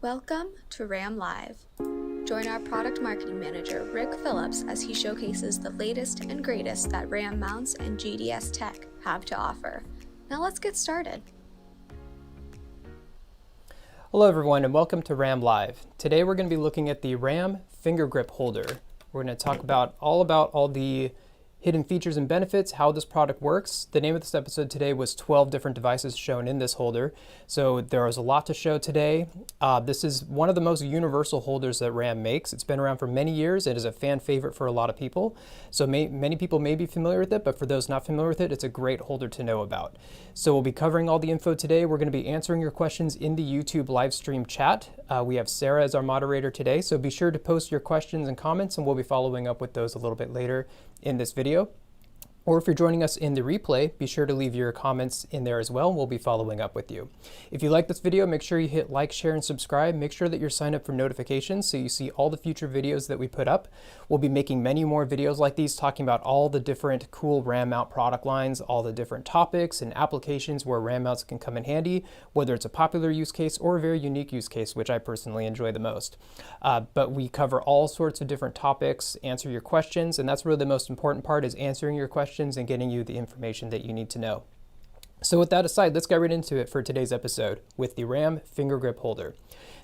Welcome to RAM Live. Join our product marketing manager, Rick Phillips, as he showcases the latest and greatest that RAM mounts and GDS tech have to offer. Now let's get started. Hello everyone and welcome to RAM Live. Today we're going to be looking at the RAM finger grip holder. We're going to talk about all the hidden features and benefits, how this product works. The name of this episode today was 12 different devices shown in this holder. So there was a lot to show today. This is one of the most universal holders that RAM makes. It's been around for many years. It is a fan favorite for a lot of people. So many people may be familiar with it, but for those not familiar with it, it's a great holder to know about. So we'll be covering all the info today. We're going to be answering your questions in the YouTube live stream chat. We have Sarah as our moderator today, so be sure to post your questions and comments and we'll be following up with those a little bit later in this video. Or if you're joining us in the replay, be sure to leave your comments in there as well, and we'll be following up with you. If you like this video, make sure you hit like, share, and subscribe. Make sure that you're signed up for notifications so you see all the future videos that we put up. We'll be making many more videos like these, talking about all the different cool RAM mount product lines, all the different topics and applications where RAM mounts can come in handy, whether it's a popular use case or a very unique use case, which I personally enjoy the most. But we cover all sorts of different topics, answer your questions, and that's really the most important part, is answering your questions and getting you the information that you need to know. So with that aside, let's get right into it for today's episode with the RAM finger grip holder.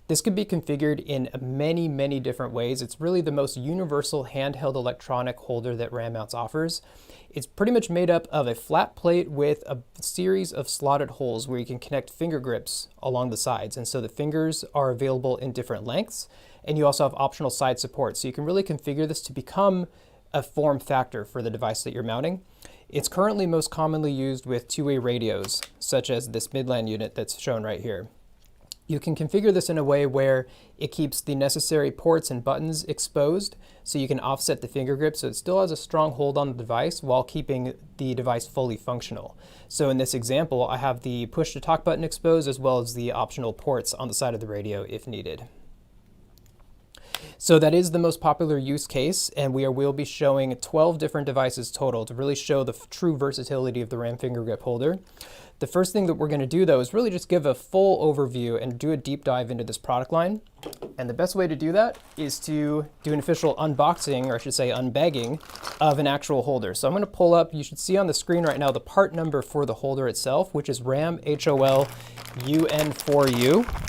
This can be configured in many different ways. It's really the most universal handheld electronic holder that RAM Mounts offers. It's pretty much made up of a flat plate with a series of slotted holes where you can connect finger grips along the sides. And so the fingers are available in different lengths, and you also have optional side support. So you can really configure this to become a form factor for the device that you're mounting. It's currently most commonly used with two-way radios, such as this midland unit that's shown right here. You can configure this in a way where it keeps the necessary ports and buttons exposed, so you can offset the finger grip so it still has a strong hold on the device while keeping the device fully functional. So in this example, I have the push to talk button exposed as well as the optional ports on the side of the radio if needed. So that is the most popular use case, and we'll be showing 12 different devices total to really show the true versatility of the RAM finger grip holder. The first thing that we're going to do though is really just give a full overview and do a deep dive into this product line. And the best way to do that is to do an official unboxing, or I should say unbagging, of an actual holder. So I'm going to pull up, you should see on the screen right now the part number for the holder itself, which is RAM HOL UN4U.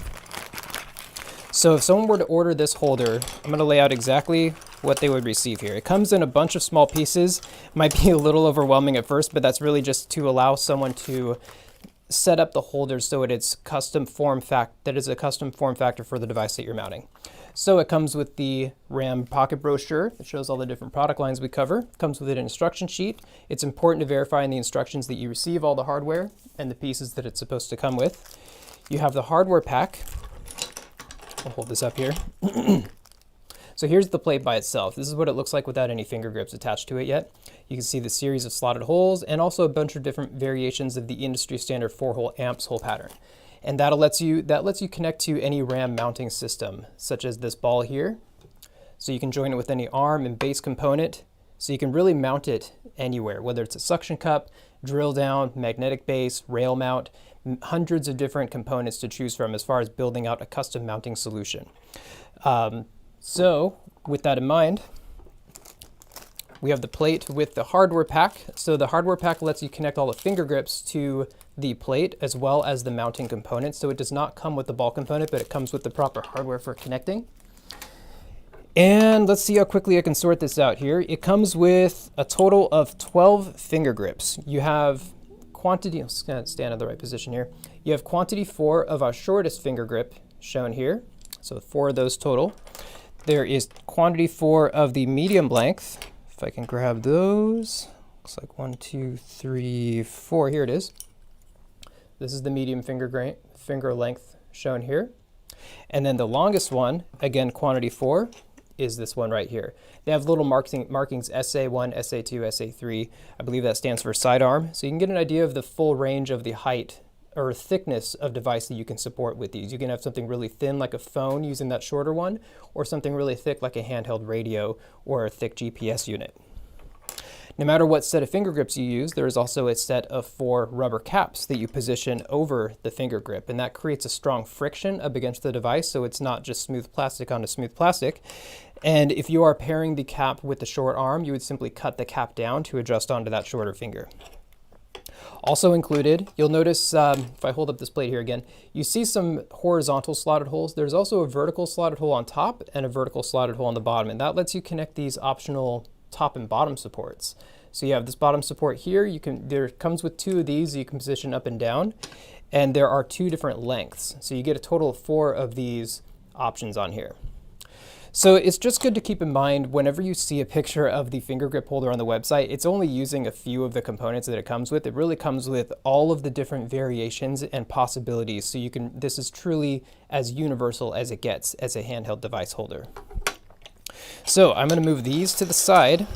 So if someone were to order this holder, I'm going to lay out exactly what they would receive here. It comes in a bunch of small pieces. Might be a little overwhelming at first, but that's really just to allow someone to set up the holder so it's a custom form factor for the device that you're mounting. So it comes with the RAM pocket brochure that shows all the different product lines we cover. It comes with an instruction sheet. It's important to verify in the instructions that you receive all the hardware and the pieces that it's supposed to come with. You have the hardware pack. I'll hold this up here. So here's the plate by itself. This is what it looks like without any finger grips attached to it yet. You can see the series of slotted holes and also a bunch of different variations of the industry standard 4-hole amps hole pattern. And that lets you connect to any RAM mounting system, such as this ball here. So you can join it with any arm and base component. So you can really mount it anywhere, whether it's a suction cup, drill down, magnetic base, rail mount, hundreds of different components to choose from as far as building out a custom mounting solution. So with that in mind, we have the plate with the hardware pack. So the hardware pack lets you connect all the finger grips to the plate as well as the mounting components. So it does not come with the ball component, but it comes with the proper hardware for connecting. And let's see how quickly I can sort this out here. It comes with a total of 12 finger grips. You have quantity, I'm just going to stand in the right position here. You have quantity 4 of our shortest finger grip shown here. So 4 of those total. There is quantity 4 of the medium length. If I can grab those. Looks like 1, 2, 3, 4. Here it is. This is the medium finger length shown here. And then the longest one, again quantity 4, is this one right here. They have little markings SA1, SA2, SA3. I believe that stands for sidearm. So you can get an idea of the full range of the height or thickness of device that you can support with these. You can have something really thin like a phone using that shorter one, or something really thick like a handheld radio or a thick GPS unit. No matter what set of finger grips you use, there is also a set of 4 rubber caps that you position over the finger grip, and that creates a strong friction up against the device, so it's not just smooth plastic onto smooth plastic. And if you are pairing the cap with the short arm, you would simply cut the cap down to adjust onto that shorter finger. Also included, you'll notice, if I hold up this plate here again, you see some horizontal slotted holes. There's also a vertical slotted hole on top and a vertical slotted hole on the bottom, and that lets you connect these optional top and bottom supports. So you have this bottom support here. There comes with 2 of these you can position up and down, and there are 2 different lengths. So you get a total of 4 of these options on here. So it's just good to keep in mind whenever you see a picture of the finger grip holder on the website, it's only using a few of the components that it comes with. It really comes with all of the different variations and possibilities. So this is truly as universal as it gets as a handheld device holder. So I'm going to move these to the side.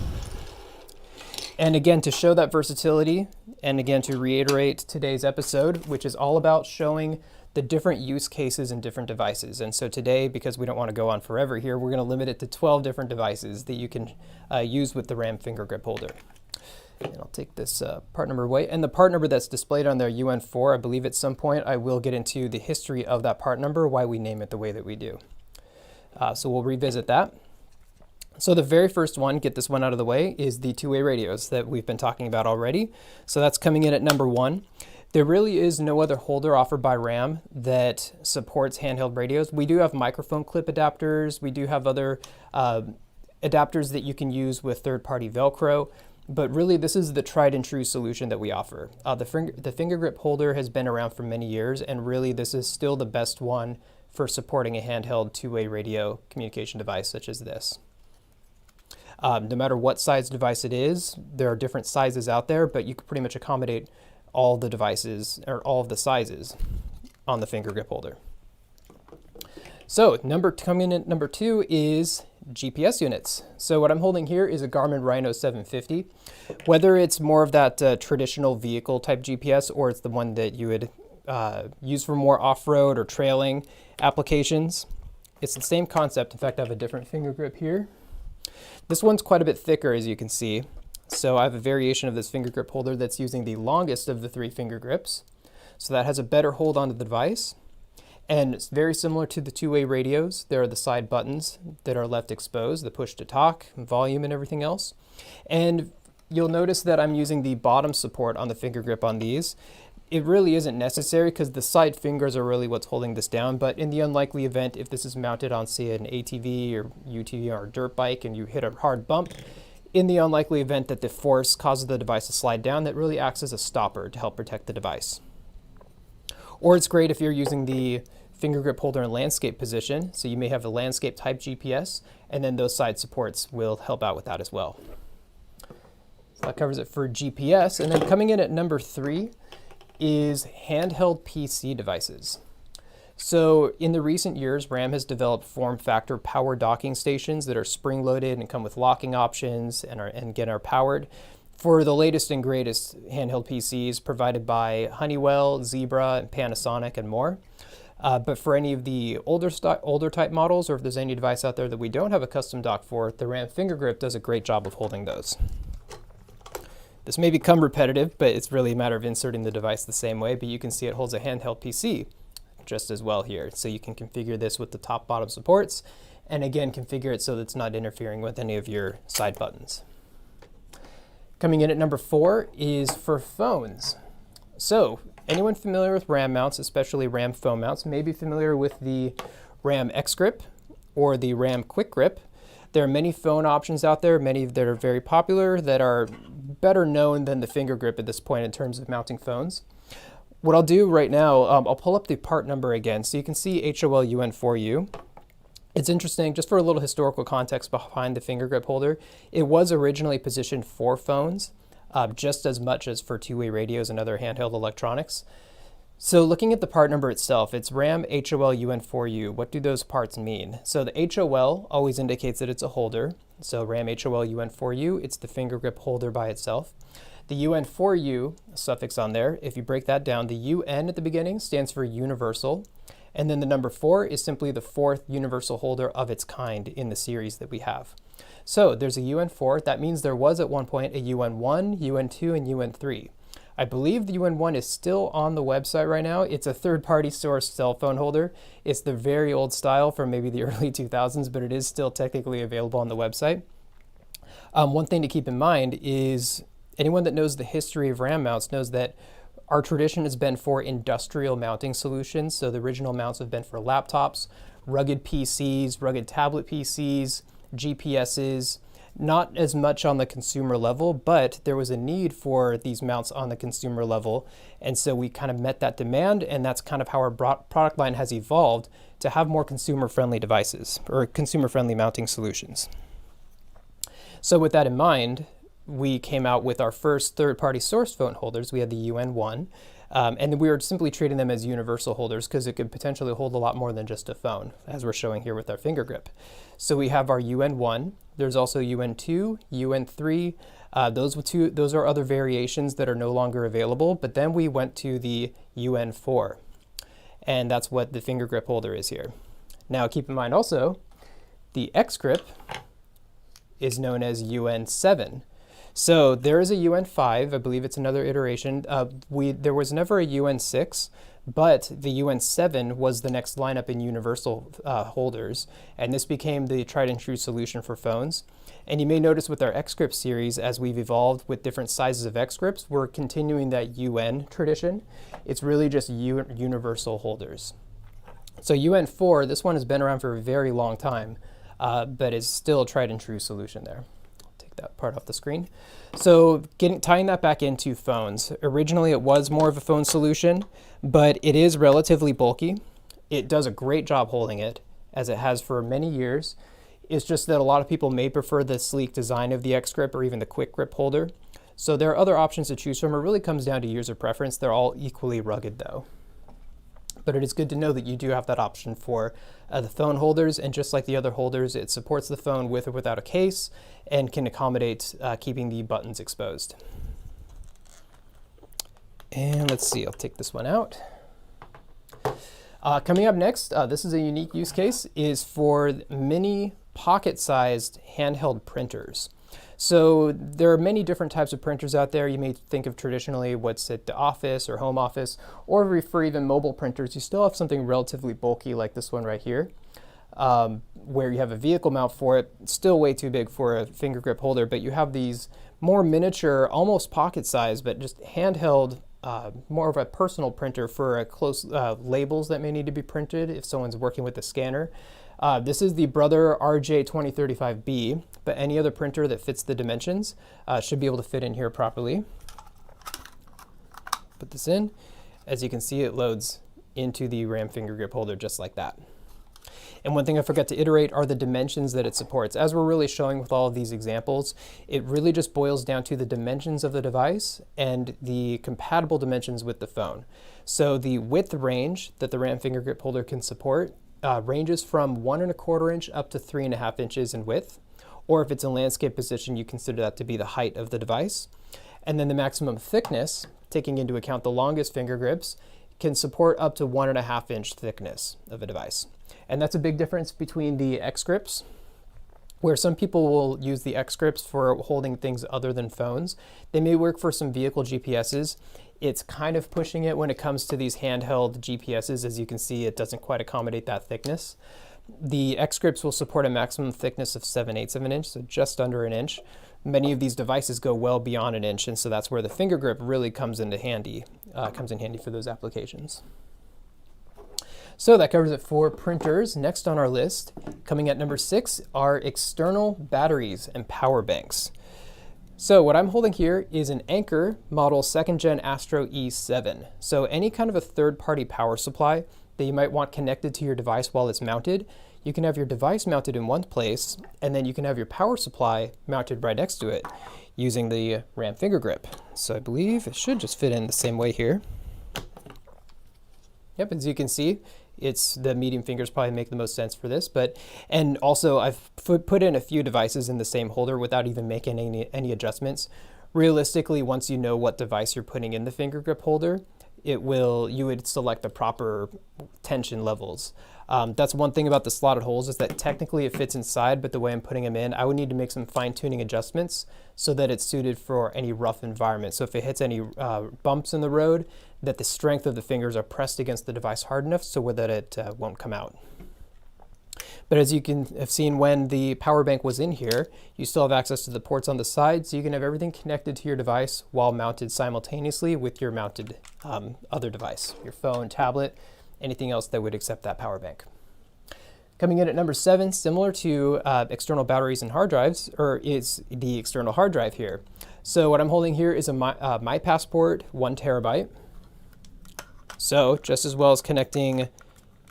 And again, to show that versatility, and again, to reiterate today's episode, which is all about showing the different use cases in different devices. And so today, because we don't want to go on forever here, we're going to limit it to 12 different devices that you can use with the RAM finger grip holder. And I'll take this part number away. And the part number that's displayed on there, UN4, I believe at some point I will get into the history of that part number, why we name it the way that we do. So we'll revisit that. So the very first one, get this one out of the way, is the two-way radios that we've been talking about already. So that's coming in at number 1. There really is no other holder offered by RAM that supports handheld radios. We do have microphone clip adapters. We do have other adapters that you can use with third-party Velcro, but really this is the tried and true solution that we offer. The finger grip holder has been around for many years, and really this is still the best one for supporting a handheld two-way radio communication device such as this. No matter what size device it is, there are different sizes out there, but you can pretty much accommodate all the devices or all of the sizes on the finger grip holder. So coming in at number 2 is GPS units. So what I'm holding here is a Garmin Rhino 750. Whether it's more of that traditional vehicle type GPS or it's the one that you would use for more off-road or trailing applications, it's the same concept. In fact, I have a different finger grip here. This one's quite a bit thicker, as you can see. So I have a variation of this finger grip holder that's using the longest of the 3 finger grips. So that has a better hold on the device. And it's very similar to the two-way radios. There are the side buttons that are left exposed, the push to talk, volume, and everything else. And you'll notice that I'm using the bottom support on the finger grip on these. It really isn't necessary because the side fingers are really what's holding this down, but in the unlikely event if this is mounted on, say, an ATV or UTV or a dirt bike and you hit a hard bump, in the unlikely event that the force causes the device to slide down, that really acts as a stopper to help protect the device. Or it's great if you're using the finger grip holder in landscape position, so you may have a landscape type GPS, and then those side supports will help out with that as well. So that covers it for GPS, and then coming in at number 3 is handheld PC devices. So in the recent years, RAM has developed form factor power docking stations that are spring-loaded and come with locking options and again are powered for the latest and greatest handheld PCs provided by Honeywell, Zebra, and Panasonic, and more. But for any of the older type models, or if there's any device out there that we don't have a custom dock for, the RAM finger grip does a great job of holding those. This may become repetitive, but it's really a matter of inserting the device the same way, but you can see it holds a handheld PC just as well here. So you can configure this with the top bottom supports, and again configure it so that it's not interfering with any of your side buttons. Coming in at number 4 is for phones. So anyone familiar with RAM mounts, especially RAM phone mounts, may be familiar with the RAM X Grip or the RAM Quick Grip. There are many phone options out there, many that are very popular, that are better known than the finger grip at this point in terms of mounting phones. What I'll do right now, I'll pull up the part number again so you can see HOL UN4U. It's interesting, just for a little historical context behind the finger grip holder, it was originally positioned for phones, just as much as for two-way radios and other handheld electronics. So looking at the part number itself, it's RAM HOL UN4U. What do those parts mean? So the HOL always indicates that it's a holder. So RAM HOL UN4U, it's the finger grip holder by itself. The UN4U suffix on there, if you break that down, the UN at the beginning stands for universal. And then the number 4 is simply the 4th universal holder of its kind in the series that we have. So there's a UN4. That means there was at one point a UN1, UN2, and UN3. I believe the UN1 is still on the website right now. It's a third-party source cell phone holder. It's the very old style from maybe the early 2000s, but it is still technically available on the website. One thing to keep in mind is anyone that knows the history of RAM mounts knows that our tradition has been for industrial mounting solutions. So the original mounts have been for laptops, rugged PCs, rugged tablet PCs, GPSs, not as much on the consumer level, but there was a need for these mounts on the consumer level. And so we kind of met that demand, and that's kind of how our product line has evolved to have more consumer-friendly devices or consumer-friendly mounting solutions. So with that in mind, we came out with our first third-party source phone holders. We had the UN1, and we were simply treating them as universal holders because it could potentially hold a lot more than just a phone, as we're showing here with our finger grip. So we have our UN1. There's also UN2, UN3. Those are other variations that are no longer available, but then we went to the UN4, and that's what the finger grip holder is here. Now keep in mind also, the X grip is known as UN7. So there is a UN5, I believe it's another iteration. There was never a UN6, but the UN7 was the next lineup in universal holders, and this became the tried and true solution for phones. And you may notice with our X grip series, as we've evolved with different sizes of X grips, we're continuing that UN tradition. It's really just universal holders. So UN4, this one has been around for a very long time, but is still a tried and true solution there. That part off the screen. So tying that back into phones. Originally it was more of a phone solution, but it is relatively bulky. It does a great job holding it, as it has for many years. It's just that a lot of people may prefer the sleek design of the X grip or even the quick grip holder. So there are other options to choose from. It really comes down to user preference. They're all equally rugged though. But it is good to know that you do have that option for the phone holders, and just like the other holders, it supports the phone with or without a case and can accommodate keeping the buttons exposed. And let's see, I'll take this one out. Coming up next, this is a unique use case, is for mini pocket-sized handheld printers. So there are many different types of printers out there. You may think of traditionally what's at the office or home office, or for even mobile printers, you still have something relatively bulky like this one right here, where you have a vehicle mount for it. It's still way too big for a finger grip holder, but you have these more miniature, almost pocket size, but just handheld, more of a personal printer for close labels that may need to be printed if someone's working with a scanner. This is the Brother RJ2035B, but any other printer that fits the dimensions should be able to fit in here properly. Put this in. As you can see, it loads into the RAM finger grip holder just like that. And one thing I forgot to iterate are the dimensions that it supports. As we're really showing with all of these examples, it really just boils down to the dimensions of the device and the compatible dimensions with the phone. So the width range that the RAM finger grip holder can support ranges from 1¼ inch up to 3½ inches in width, or if it's in landscape position, you consider that to be the height of the device. And then the maximum thickness, taking into account the longest finger grips, can support up to 1½ inch thickness of a device. And that's a big difference between the X grips, where some people will use the X grips for holding things other than phones. They may work for some vehicle GPSs. It's kind of pushing it when it comes to these handheld GPSs. As you can see, it doesn't quite accommodate that thickness. The X grips will support a maximum thickness of 7/8 of an inch, so just under an inch. Many of these devices go well beyond an inch, and so that's where the finger grip really comes in handy for those applications. So that covers it for printers. Next on our list, coming at number 6, are external batteries and power banks. So what I'm holding here is an Anker model 2nd Gen Astro E7. So any kind of a third-party power supply that you might want connected to your device while it's mounted, you can have your device mounted in one place, and then you can have your power supply mounted right next to it using the RAM finger grip. So I believe it should just fit in the same way here. Yep, as you can see, it's the medium fingers probably make the most sense for this, and also I've put in a few devices in the same holder without even making any adjustments. Realistically, once you know what device you're putting in the finger grip holder, you would select the proper tension levels. That's one thing about the slotted holes, is that technically it fits inside, but the way I'm putting them in, I would need to make some fine-tuning adjustments so that it's suited for any rough environment. So if it hits any bumps in the road, that the strength of the fingers are pressed against the device hard enough so that it won't come out. But as you can have seen, when the power bank was in here, you still have access to the ports on the side, so you can have everything connected to your device while mounted simultaneously with your mounted other device, your phone, tablet, anything else that would accept that power bank. Coming in at number 7, similar to external batteries and hard drives, is the external hard drive here. So what I'm holding here is a My Passport 1 terabyte. So just as well as connecting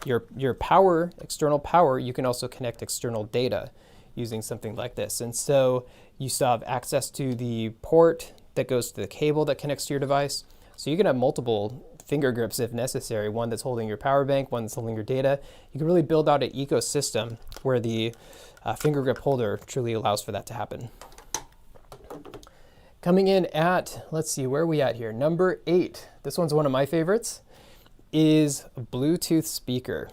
your power, external power, you can also connect external data using something like this. And so you still have access to the port that goes to the cable that connects to your device. So you can have multiple finger grips if necessary, one that's holding your power bank, one that's holding your data. You can really build out an ecosystem where the finger grip holder truly allows for that to happen. Coming in at, let's see, where are we at here? Number 8. This one's one of my favorites, is a Bluetooth speaker.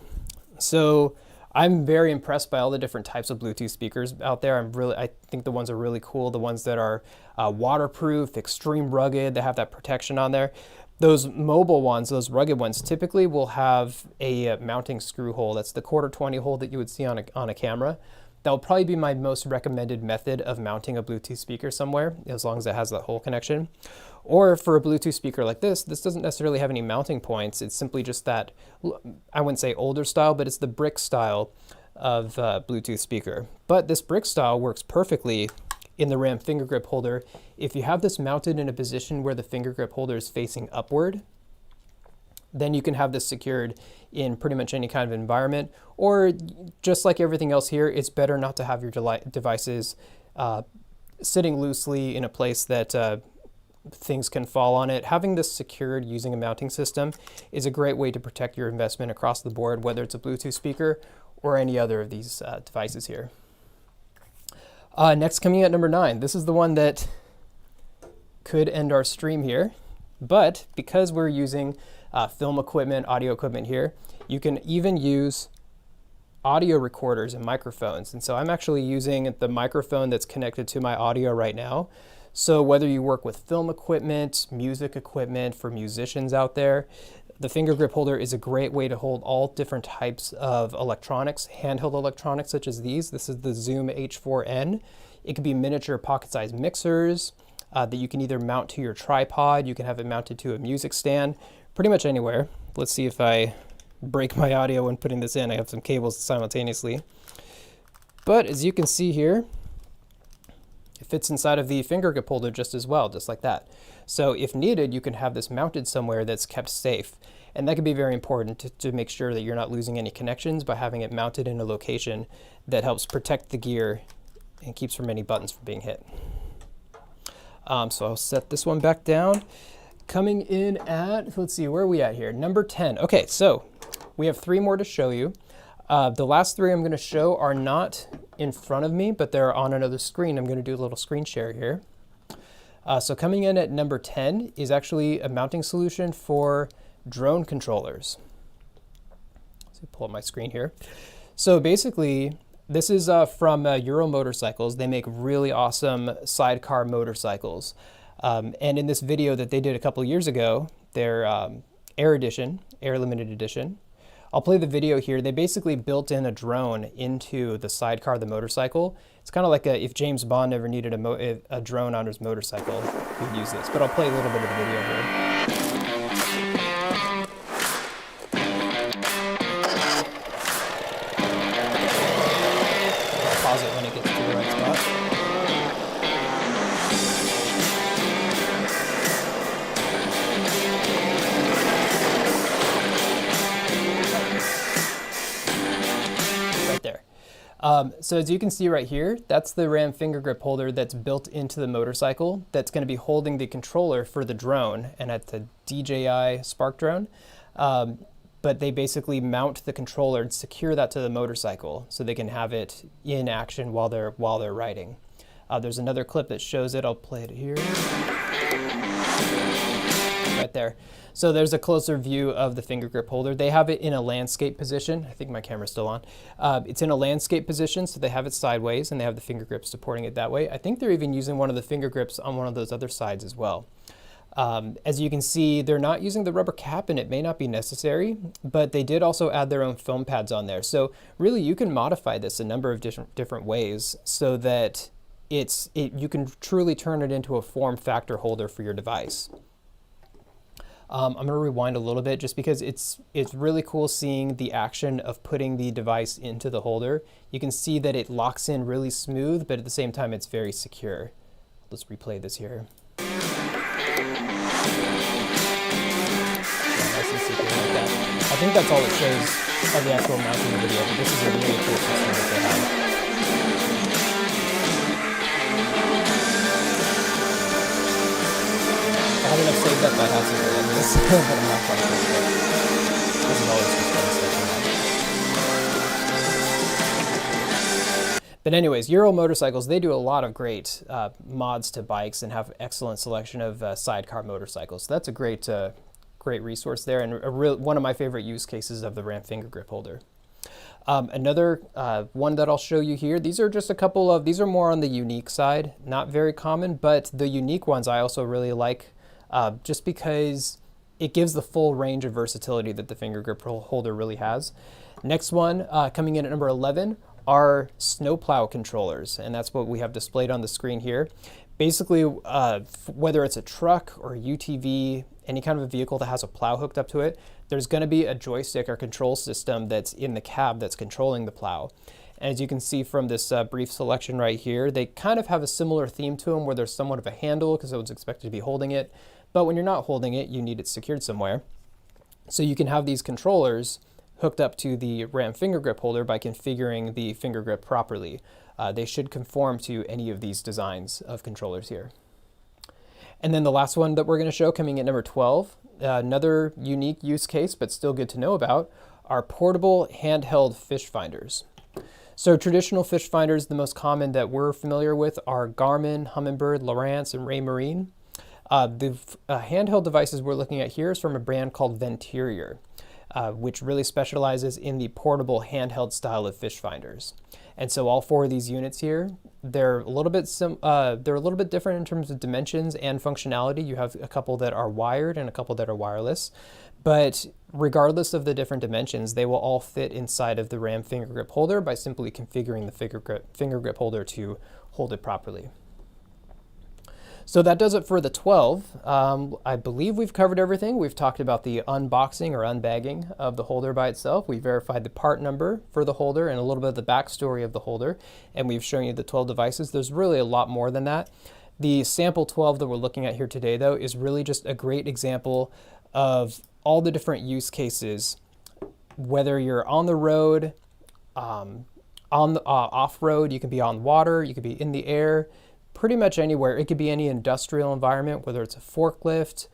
So I'm very impressed by all the different types of Bluetooth speakers out there. I think the ones are really cool. The ones that are waterproof, extreme rugged, that have that protection on there. Those mobile ones, those rugged ones, typically will have a mounting screw hole. That's the 1/4 hole that you would see on a camera. That will probably be my most recommended method of mounting a Bluetooth speaker somewhere, as long as it has that hole connection. Or for a Bluetooth speaker like this doesn't necessarily have any mounting points. It's simply just that, I wouldn't say older style, but it's the brick style of Bluetooth speaker. But this brick style works perfectly in the RAM finger grip holder. If you have this mounted in a position where the finger grip holder is facing upward, then you can have this secured in pretty much any kind of environment. Or just like everything else here, it's better not to have your devices sitting loosely in a place that things can fall on it. Having this secured using a mounting system is a great way to protect your investment across the board, whether it's a Bluetooth speaker or any other of these devices here. Next, coming at number 9, this is the one that could end our stream here, but because we're using film equipment, audio equipment here, you can even use audio recorders and microphones. And so I'm actually using the microphone that's connected to my audio right now. So whether you work with film equipment, music equipment for musicians out there, the finger grip holder is a great way to hold all different types of electronics, handheld electronics such as these. This is the Zoom H4n. It could be miniature pocket-sized mixers that you can either mount to your tripod, you can have it mounted to a music stand, pretty much anywhere. Let's see if I break my audio when putting this in. I have some cables simultaneously. But as you can see here, it fits inside of the finger grip holder just as well, just like that. So if needed, you can have this mounted somewhere that's kept safe. And that can be very important to make sure that you're not losing any connections by having it mounted in a location that helps protect the gear and keeps from any buttons from being hit. So I'll set this one back down. Coming in at, let's see, where are we at here? Number 10. Okay, so we have 3 more to show you. The last 3 I'm going to show are not in front of me, but they're on another screen. I'm going to do a little screen share here. So coming in at number 10 is actually a mounting solution for drone controllers. So pull up my screen here. So basically, this is from Euro Motorcycles. They make really awesome sidecar motorcycles. And in this video that they did a couple years ago, their Air Edition, Air Limited Edition, I'll play the video here. They basically built in a drone into the sidecar of the motorcycle. It's kind of like if James Bond ever needed a drone on his motorcycle, he'd use this. But I'll play a little bit of the video here. I'll pause it when it gets to the right spot. There. So as you can see right here, that's the RAM finger grip holder that's built into the motorcycle that's going to be holding the controller for the drone, and it's a DJI Spark drone. But they basically mount the controller and secure that to the motorcycle so they can have it in action while they're riding. There's another clip that shows it. I'll play it here. Right there. So there's a closer view of the finger grip holder. They have it in a landscape position. I think my camera's still on. It's in a landscape position, so they have it sideways and they have the finger grip supporting it that way. I think they're even using one of the finger grips on one of those other sides as well. As you can see, they're not using the rubber cap and it may not be necessary, but they did also add their own foam pads on there. So really you can modify this a number of different ways so that you can truly turn it into a form factor holder for your device. I'm going to rewind a little bit just because it's really cool seeing the action of putting the device into the holder. You can see that it locks in really smooth, but at the same time it's very secure. Let's replay this here. Yeah, nice and secure like that. I think that's all it shows of the actual mounting video, but this is a really cool system that they have. I have enough saved up, I have to go like this, but I'm not quite sure. This is always just fun stuff. But anyways, Euro Motorcycles, they do a lot of great mods to bikes and have excellent selection of sidecar motorcycles. So that's a great resource there, and one of my favorite use cases of the Ram finger grip holder. Another one that I'll show you here, these are just a couple of, these are more on the unique side, not very common, but the unique ones I also really like. Just because it gives the full range of versatility that the finger grip holder really has. Next one, coming in at number 11, are snowplow controllers, and that's what we have displayed on the screen here. Basically, whether it's a truck or a UTV, any kind of a vehicle that has a plow hooked up to it, there's going to be a joystick or control system that's in the cab that's controlling the plow. As you can see from this brief selection right here, they kind of have a similar theme to them where there's somewhat of a handle because it was expected to be holding it. But when you're not holding it, you need it secured somewhere. So you can have these controllers hooked up to the Ram finger grip holder by configuring the finger grip properly. They should conform to any of these designs of controllers here. And then the last one that we're going to show, coming at number 12, another unique use case, but still good to know about, are portable handheld fish finders. So traditional fish finders, the most common that we're familiar with are Garmin, Humminbird, Lowrance, and Raymarine. The handheld devices we're looking at here is from a brand called Venterior, which really specializes in the portable handheld style of fish finders. And so all four of these units here, they're a little bit different in terms of dimensions and functionality. You have a couple that are wired and a couple that are wireless, but regardless of the different dimensions, they will all fit inside of the Ram finger grip holder by simply configuring the finger grip holder to hold it properly. So that does it for the 12. I believe we've covered everything. We've talked about the unboxing or unbagging of the holder by itself. We verified the part number for the holder and a little bit of the backstory of the holder, and we've shown you the 12 devices. There's really a lot more than that. The sample 12 that we're looking at here today, though, is really just a great example of all the different use cases, whether you're on the road, off-road, you can be on water, you could be in the air, pretty much anywhere. It could be any industrial environment, whether it's a forklift,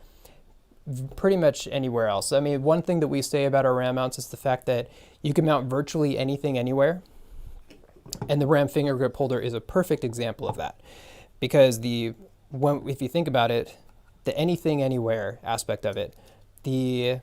pretty much anywhere else. I mean, one thing that we say about our Ram mounts is the fact that you can mount virtually anything anywhere. And the Ram finger grip holder is a perfect example of that. Because if you think about it, the anything anywhere aspect of it, the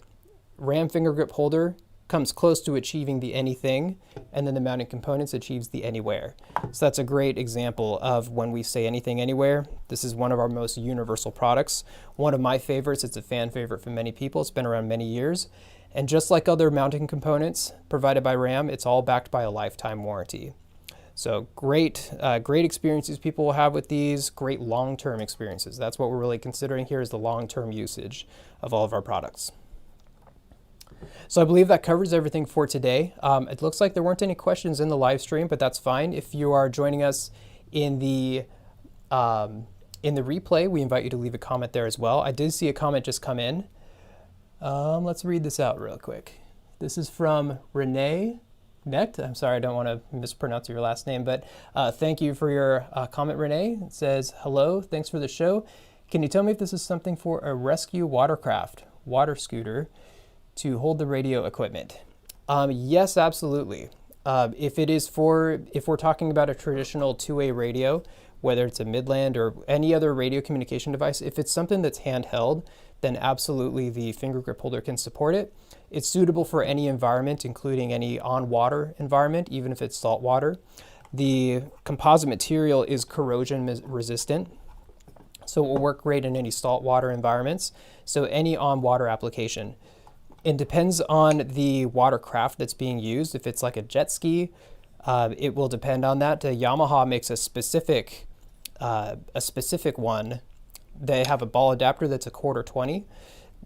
Ram finger grip holder comes close to achieving the anything, and then the mounting components achieves the anywhere. So that's a great example of when we say anything anywhere. This is one of our most universal products. One of my favorites. It's a fan favorite for many people. It's been around many years. And just like other mounting components provided by Ram, it's all backed by a lifetime warranty. So great experiences people will have with these, great long-term experiences. That's what we're really considering here, is the long-term usage of all of our products. So I believe that covers everything for today. It looks like there weren't any questions in the live stream, but that's fine. If you are joining us in the replay, we invite you to leave a comment there as well. I did see a comment just come in. Let's read this out real quick. This is from Renee Necht. I'm sorry, I don't want to mispronounce your last name, but thank you for your comment, Renee. It says, hello, thanks for the show. Can you tell me if this is something for a rescue watercraft, water scooter, to hold the radio equipment? Yes, absolutely. If we're talking about a traditional two-way radio, whether it's a Midland or any other radio communication device, if it's something that's handheld, then absolutely the finger grip holder can support it. It's suitable for any environment, including any on-water environment, even if it's salt water. The composite material is corrosion resistant, so it will work great in any saltwater environments, so any on-water application. It depends on the watercraft that's being used. If it's like a jet ski, it will depend on that. Yamaha makes a specific one. They have a ball adapter that's a 1/4-20,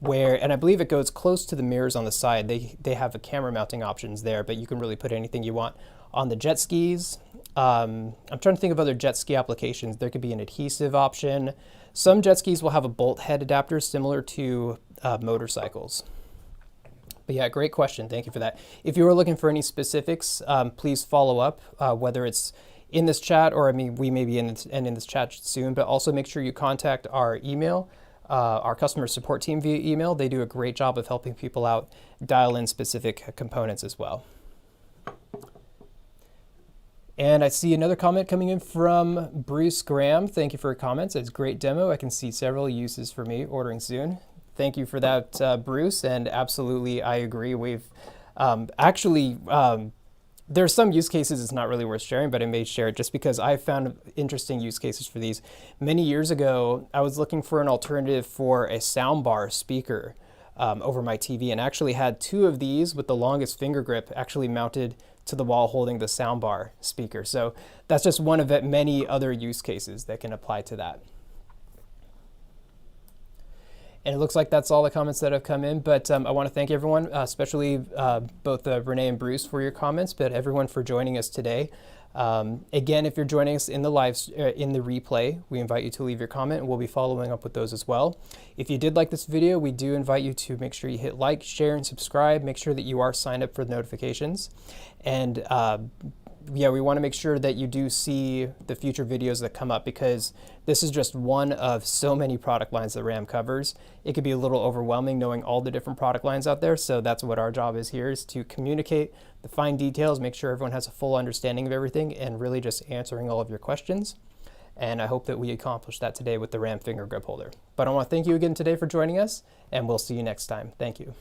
and I believe it goes close to the mirrors on the side. They have a camera mounting options there, but you can really put anything you want on the jet skis. I'm trying to think of other jet ski applications. There could be an adhesive option. Some jet skis will have a bolt head adapter similar to motorcycles. But yeah, great question. Thank you for that. If you are looking for any specifics, please follow up, whether it's in this chat or, I mean, we may be in this chat soon, but also make sure you contact our email, our customer support team via email. They do a great job of helping people out dial in specific components as well. And I see another comment coming in from Bruce Graham. Thank you for your comments. It's a great demo. I can see several uses for me ordering soon. Thank you for that, Bruce. And absolutely, I agree. We've there's some use cases it's not really worth sharing, but I may share it just because I found interesting use cases for these. Many years ago, I was looking for an alternative for a soundbar speaker over my TV, and actually had 2 of these with the longest finger grip actually mounted to the wall holding the soundbar speaker. So that's just one of many other use cases that can apply to that. And it looks like that's all the comments that have come in, but I want to thank everyone, especially both Renee and Bruce for your comments, but everyone for joining us today. Again, if you're joining us in the in the replay, we invite you to leave your comment, and we'll be following up with those as well. If you did like this video, we do invite you to make sure you hit like, share, and subscribe. Make sure that you are signed up for the notifications. And yeah, we want to make sure that you do see the future videos that come up, because this is just one of so many product lines that RAM covers. It could be a little overwhelming knowing all the different product lines out there. So that's what our job is here, is to communicate the fine details, make sure everyone has a full understanding of everything, and really just answering all of your questions. And I hope that we accomplished that today with the RAM finger grip holder. But I want to thank you again today for joining us, and we'll see you next time. Thank you.